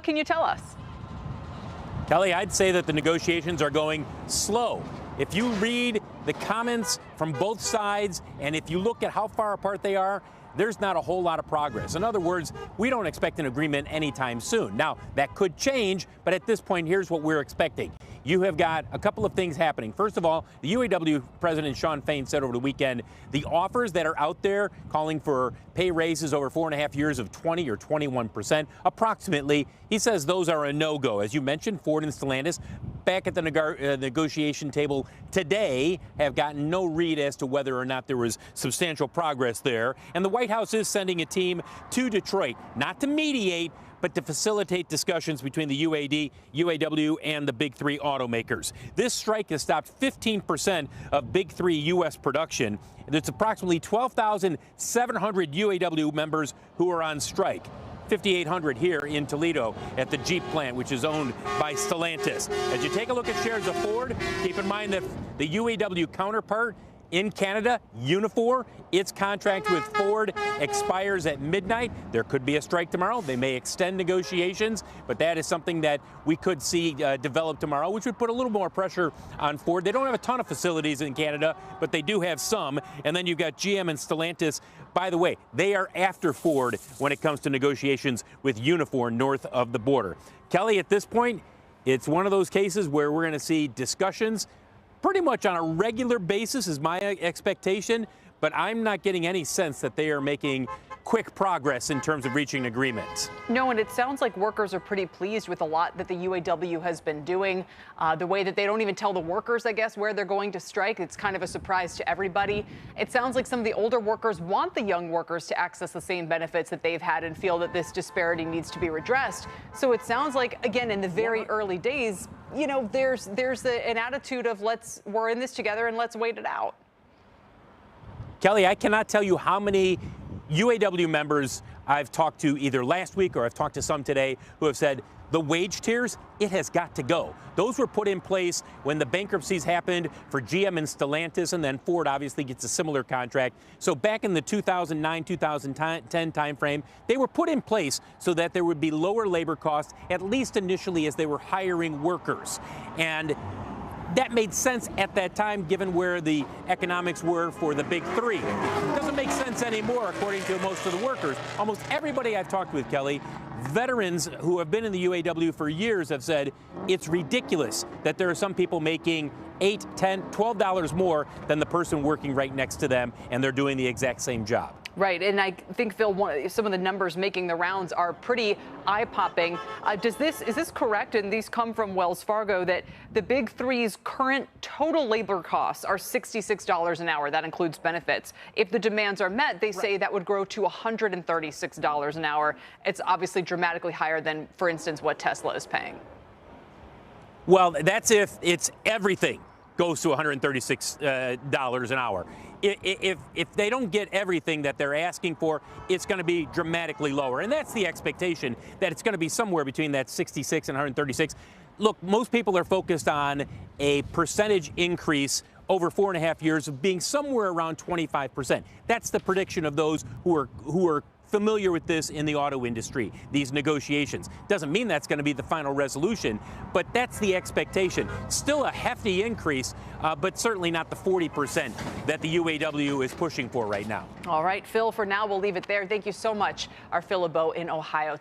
can you tell us? Kelly, I'd say that the negotiations are going slow. If you read the comments from both sides, and if you look at how far apart they are, there's not a whole lot of progress. In other words, we don't expect an agreement anytime soon. Now, that could change, but at this point, here's what we're expecting. You have got a couple of things happening. First of all, the UAW President Shawn Fain said over the weekend, the offers that are out there calling for pay raises over 4.5 years of 20 or 21%, approximately, he says those are a no-go. As you mentioned, Ford and Stellantis, back at the negotiation table today, have gotten no read as to whether or not there was substantial progress there. And the White House is sending a team to Detroit, not to mediate, but to facilitate discussions between the UAW and the big three automakers. This strike has stopped 15% of big three U.S. production. It's approximately 12,700 UAW members who are on strike. 5,800 here in Toledo at the Jeep plant, which is owned by Stellantis. As you take a look at shares of Ford, keep in mind that the UAW counterpart in Canada, Unifor, its contract with Ford expires at midnight. There could be a strike tomorrow. They may extend negotiations, but that is something that we could see develop tomorrow, which would put a little more pressure on Ford. They don't have a ton of facilities in Canada, but they do have some. And then you've got GM and Stellantis. By the way, they are after Ford when it comes to negotiations with Unifor north of the border. Kelly, at this point, it's one of those cases where we're going to see discussions pretty much on a regular basis is my expectation, but I'm not getting any sense that they are making quick progress in terms of reaching agreements. No, and it sounds like workers are pretty pleased with a lot that the UAW has been doing. The way that they don't even tell the workers, I guess, where they're going to strike. It's kind of a surprise to everybody. It sounds like some of the older workers want the young workers to access the same benefits that they've had and feel that this disparity needs to be redressed. So it sounds like, again, in the very early days, you know, there's an attitude of we're in this together and let's wait it out. Kelly, I cannot tell you how many UAW members I've talked to either last week or I've talked to some today who have said the wage tiers, it has got to go. Those were put in place when the bankruptcies happened for GM and Stellantis, and then Ford obviously gets a similar contract. So back in the 2009-2010 timeframe, they were put in place so that there would be lower labor costs, at least initially as they were hiring workers. And that made sense at that time, given where the economics were for the big three. It doesn't make sense anymore, according to most of the workers. Almost everybody I've talked with, Kelly, veterans who have been in the UAW for years have said it's ridiculous that there are some people making $8, $10, $12 more than the person working right next to them, and they're doing the exact same job. Right, and I think, Phil, some of the numbers making the rounds are pretty eye-popping. Is this correct, and these come from Wells Fargo, that the big three's current total labor costs are $66 an hour? That includes benefits. If the demands are met, they say that would grow to $136 an hour. It's obviously dramatically higher than, for instance, what Tesla is paying. Well, that's if it's everything goes to $136 an hour. If they don't get everything that they're asking for, it's going to be dramatically lower. And that's the expectation, that it's going to be somewhere between that 66 and 136. Look, most people are focused on a percentage increase over 4.5 years of being somewhere around 25%. That's the prediction of those who are familiar with this in the auto industry, these negotiations. Doesn't mean that's going to be the final resolution, but that's the expectation. Still a hefty increase, but certainly not the 40% that the UAW is pushing for right now. All right, Phil, for now, we'll leave it there. Thank you so much, our Phil Lebeau in Ohio.